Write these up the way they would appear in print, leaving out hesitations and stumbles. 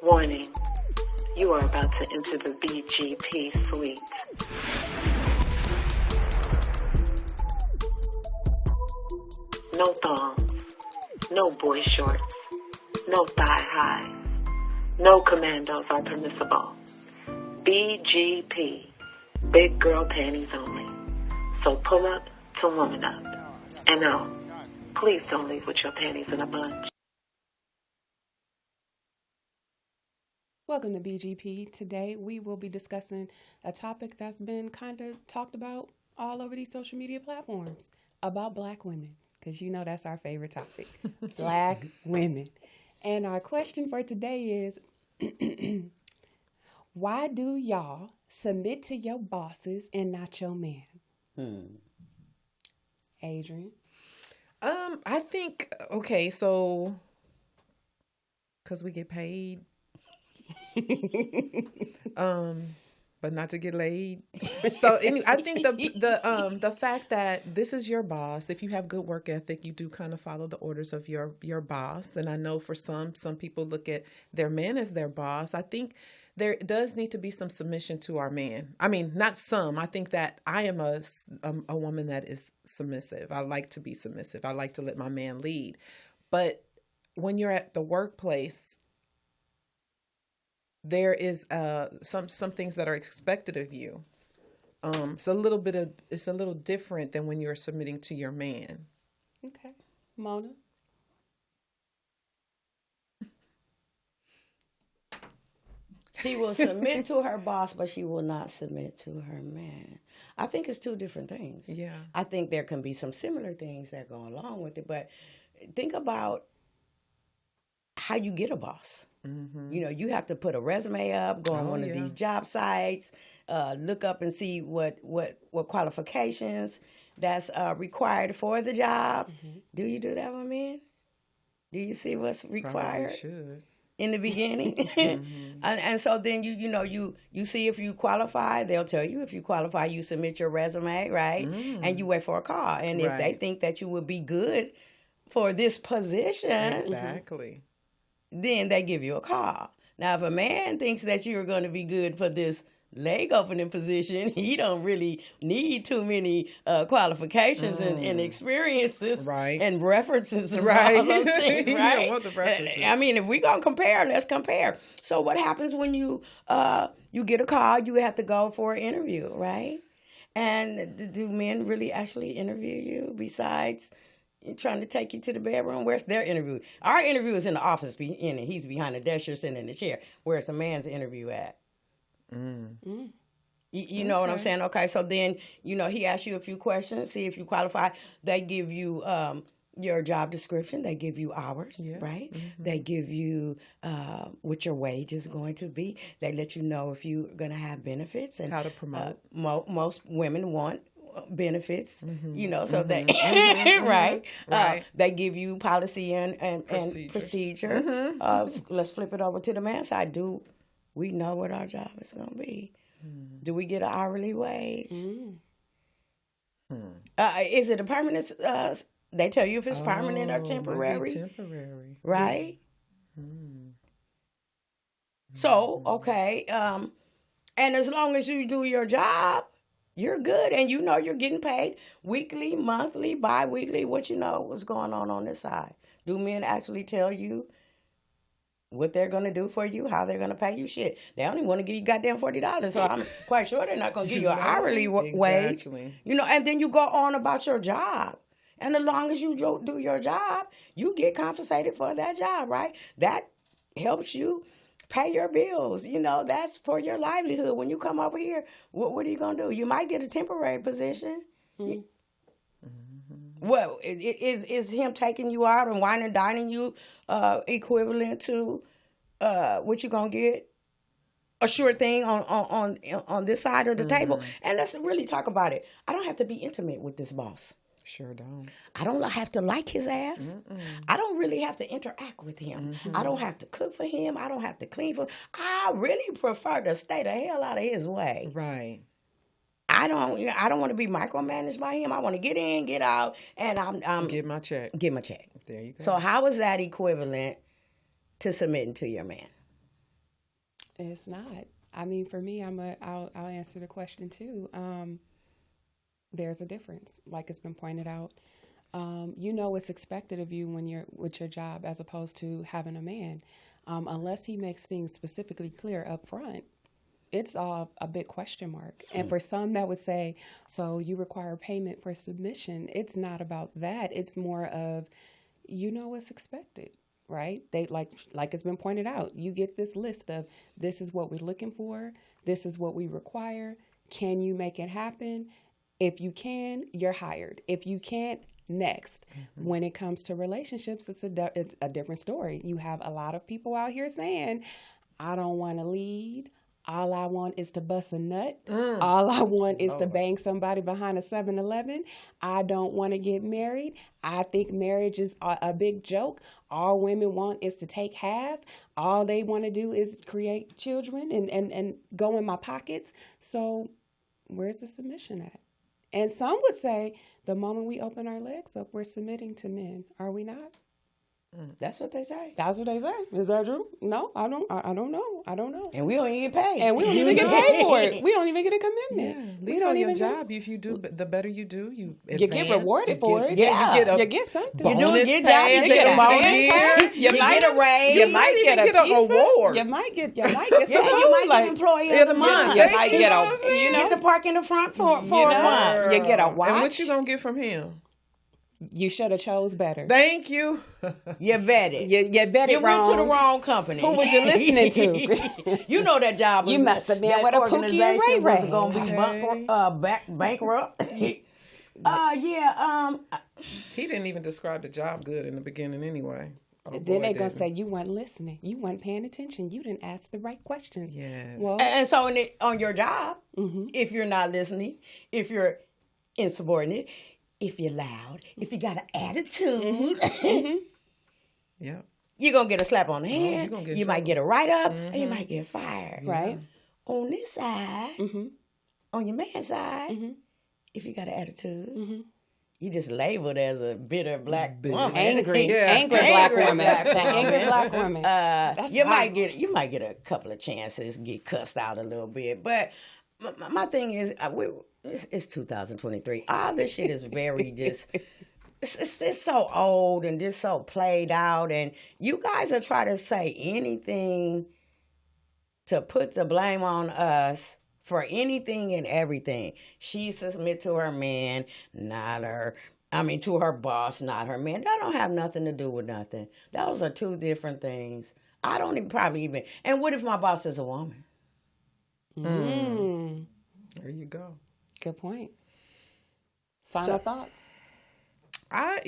Warning, you are about to enter the BGP suite. No thongs, no boy shorts, no thigh highs, no commandos are permissible. BGP, big girl panties only. So pull up to woman up. And no, please don't leave with your panties in a bunch. Welcome to BGP. Today we will be discussing a topic that's been kind of talked about all over these social media platforms about Black women, because you know that's our favorite topic, Black women. And our question for today is, why do y'all submit to your bosses and not your man? Adrianne? I think, okay, so, because we get paid. But not to get laid. So anyway, I think the fact that this is your boss, if you have good work ethic, you do kind of follow the orders of your boss. And I know for some people look at their man as their boss. I think there does need to be some submission to our man. I mean, not some. I think that I am a woman that is submissive. I like to be submissive. I like to let my man lead. But when you're at the workplace, there is some things that are expected of you. It's a little different than when you're submitting to your man. Okay. Mona? She will submit to her boss, but she will not submit to her man. I think it's two different things. Yeah. I think there can be some similar things that go along with it, but think about how you get a boss. Mm-hmm. You know, you have to put a resume up, go on one of these job sites, look up and see what qualifications that's required for the job. Mm-hmm. Do you do that with men? Do you see what's required? Probably should. In the beginning. Mm-hmm. and so then you see if you qualify. They'll tell you if you qualify, you submit your resume, right? Mm. And you wait for a call. And if they think that you would be good for this position, exactly, then they give you a call. Now, if a man thinks that you're going to be good for this leg opening position, he don't really need too many qualifications and experiences and references and all those things, right? Want the references. I mean, if we're going to compare, let's compare. So what happens when you get a call, you have to go for an interview, right? And do men really actually interview you besides trying to take you to the bedroom? Where's their interview? Our interview is in the office, and he's behind the desk, you're sitting in the chair. Where's a man's interview at? You know what I'm saying? Okay, so then, he asks you a few questions, see if you qualify. They give you your job description. They give you hours, right? Mm-hmm. They give you what your wage is going to be. They let you know if you're going to have benefits. And how to promote. Most women want benefits, so they, right? They give you policy and procedure. Mm-hmm. Let's flip it over to the man's side. We know what our job is going to be. Do we get an hourly wage? Is it a permanent? They tell you if it's permanent or temporary. Temporary, right? So okay, and as long as you do your job, you're good, and you're getting paid weekly, monthly, bi-weekly. What's going on this side? Do men actually tell you what they're going to do for you, how they're going to pay you? Shit, they only want to give you goddamn $40, so I'm quite sure they're not going to give you an hourly wage. And then you go on about your job. And as long as you do your job, you get compensated for that job, right? That helps you pay your bills. That's for your livelihood. When you come over here, what are you going to do? You might get a temporary position. Mm-hmm. Well, is him taking you out and wine and dining you equivalent to what you're going to get? A sure thing on this side of the table. And let's really talk about it. I don't have to be intimate with this boss. Sure don't. I don't have to like his ass. I don't really have to interact with him. I don't have to cook for him. I don't have to clean for him. I really prefer to stay the hell out of his way. Right. I don't want to be micromanaged by him. I want to get in, get out, and I'm Get my check. Get my check. There you go. So how is that equivalent to submitting to your man? It's not. I mean, for me, I'll answer the question too. There's a difference, like it's been pointed out. What's expected of you when you're with your job, as opposed to having a man. Unless he makes things specifically clear up front, it's a big question mark. And for some that would say, so you require payment for submission. It's not about that. It's more of, what's expected, right? They like it's been pointed out, you get this list of, this is what we're looking for. This is what we require. Can you make it happen? If you can, you're hired. If you can't, next. When it comes to relationships, it's a different story. You have a lot of people out here saying, I don't want to lead. All I want is to bust a nut. All I want is to bang somebody behind a 7-Eleven. I don't want to get married. I think marriage is a big joke. All women want is to take half. All they want to do is create children and go in my pockets. So where's the submission at? And some would say the moment we open our legs up, we're submitting to men. Are we not? That's what they say. That's what they say. Is that true? No, I don't know. I don't know. And we don't even get paid. And we don't even get paid for it. We don't even get a commitment. Yeah, at least on your job, if you do, the better you do, you get rewarded for it. Yeah, you get something. You do a good job, you get a bonus. You might get a raise. You might get an award. You might get some food. You might get employee of the month. You might get get to park in the front for a month. You get a watch. And what you gonna get from him? You should have chose better. Thank you. You vetted. You vetted You wrong. went to the wrong company. Who was you listening to? You know that job. You must have been with a Pookie and Ray Ray. Was going to be bankrupt. He didn't even describe the job good in the beginning anyway. Then they're going to say you weren't listening. You weren't paying attention. You didn't ask the right questions. Yes. Well, and so on your job, if you're not listening, if you're insubordinate, if you're loud, if you got an attitude, yeah, you're going to get a slap on the hand. You might get a write-up, and you might get fired. Right. On this side, on your man's side, if you got an attitude, you just labeled as a bitter black woman. Angry black woman. Angry black woman. You might get a couple of chances, get cussed out a little bit. But my thing is, it's 2023. All this shit is very just, it's so old and just so played out. And you guys are trying to say anything to put the blame on us for anything and everything. She submit to her man, to her boss, not her man. That don't have nothing to do with nothing. Those are two different things. I don't even, and what if my boss is a woman? There you go. Good point. Final thoughts? I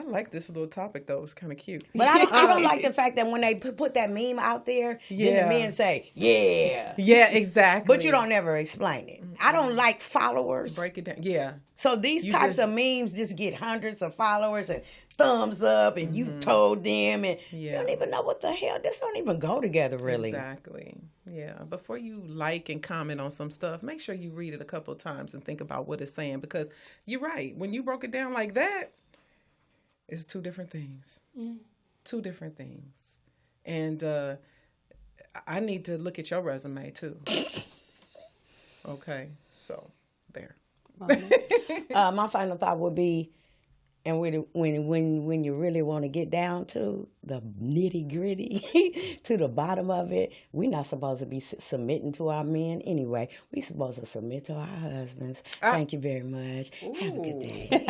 like this little topic though. It's kind of cute. But I don't like the fact that when they put that meme out there, then the men say, yeah. Yeah, exactly. But you don't never explain it. I don't like followers. Break it down. Yeah. So these types of memes just get hundreds of followers and thumbs up and you told them and you don't even know what the hell. This don't even go together really. Exactly. Yeah. Before you like and comment on some stuff, make sure you read it a couple of times and think about what it's saying, because you're right. When you broke it down like that, it's two different things. Two different things. And I need to look at your resume too. Okay. So there. My final thought would be, and when you really want to get down to the nitty gritty, to the bottom of it, we're not supposed to be submitting to our men anyway. We're supposed to submit to our husbands. Thank you very much. Have a good day.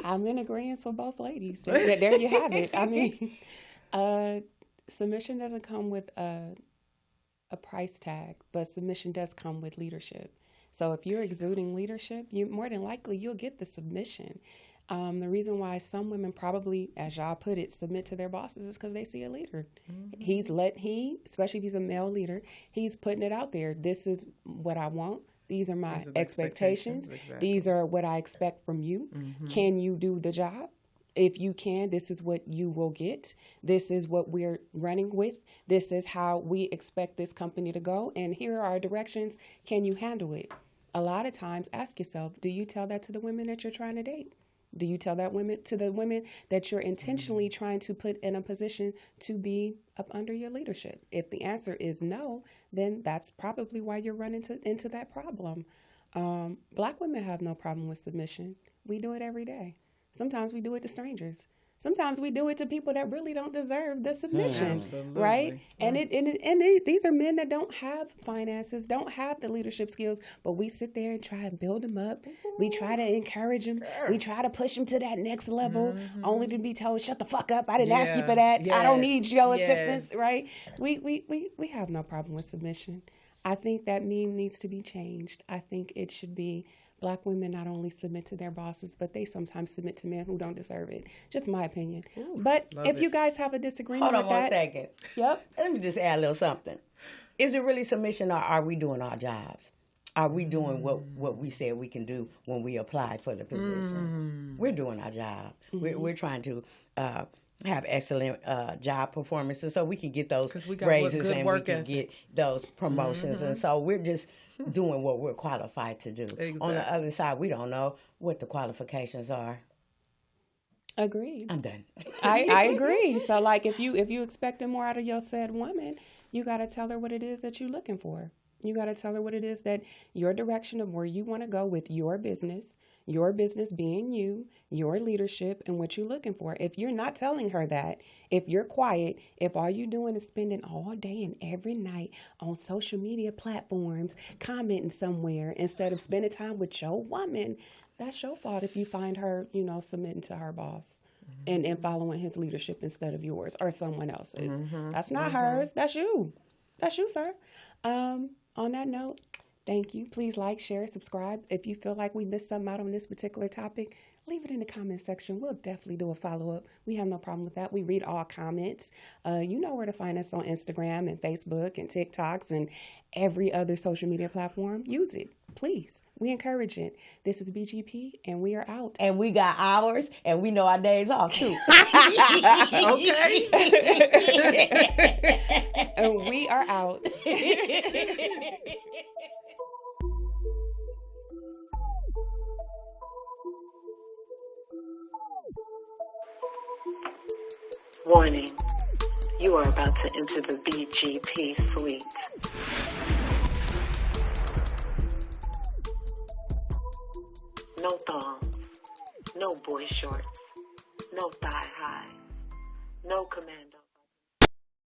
I'm in agreement with both ladies. There you have it. I mean, submission doesn't come with a price tag, but submission does come with leadership. So if you're exuding leadership, more than likely you'll get the submission. The reason why some women probably, as y'all put it, submit to their bosses is because they see a leader. Especially if he's a male leader, he's putting it out there. This is what I want. These are my These are the expectations. Exactly. These are what I expect from you. Can you do the job? If you can, this is what you will get. This is what we're running with. This is how we expect this company to go. And here are our directions. Can you handle it? A lot of times, ask yourself, do you tell that to the women that you're trying to date? Do you tell that to the women that you're intentionally trying to put in a position to be up under your leadership? If the answer is no, then that's probably why you're running into that problem. Black women have no problem with submission. We do it every day. Sometimes we do it to strangers. Sometimes we do it to people that really don't deserve the submission, right? And these are men that don't have finances, don't have the leadership skills, but we sit there and try and build them up. We try to encourage them. We try to push them to that next level, only to be told, "Shut the fuck up! I didn't ask you for that. I don't need your assistance." Right? We have no problem with submission. I think that meme needs to be changed. I think it should be, Black women not only submit to their bosses, but they sometimes submit to men who don't deserve it. Just my opinion. But if you guys have a disagreement with that... Hold on 1 second. Yep. Let me just add a little something. Is it really submission, or are we doing our jobs? Are we doing what we said we can do when we applied for the position? We're doing our job. We're trying to have excellent job performances so we can get those raises and we can get those promotions. And so we're just doing what we're qualified to do. Exactly. On the other side, we don't know what the qualifications are. Agreed. I'm done. I agree. So, like, if you expecting more out of your said woman, you got to tell her what it is that you're looking for. You got to tell her what it is that your direction of where you want to go with your business being you, your leadership, and what you're looking for. If you're not telling her that, if you're quiet, if all you're doing is spending all day and every night on social media platforms, commenting somewhere instead of spending time with your woman, that's your fault if you find her, submitting to her boss and following his leadership instead of yours or someone else's. That's not hers. That's you. That's you, sir. On that note, thank you. Please like, share, subscribe. If you feel like we missed something out on this particular topic, leave it in the comment section. We'll definitely do a follow-up. We have no problem with that. We read all comments. You know where to find us on Instagram and Facebook and TikToks and every other social media platform. Use it, please. We encourage it. This is BGP, and we are out. And we got hours, and we know our days off, too. Okay. And we are out. Warning, you are about to enter the BGP suite. No thongs, no boy shorts, no thigh high, no commando.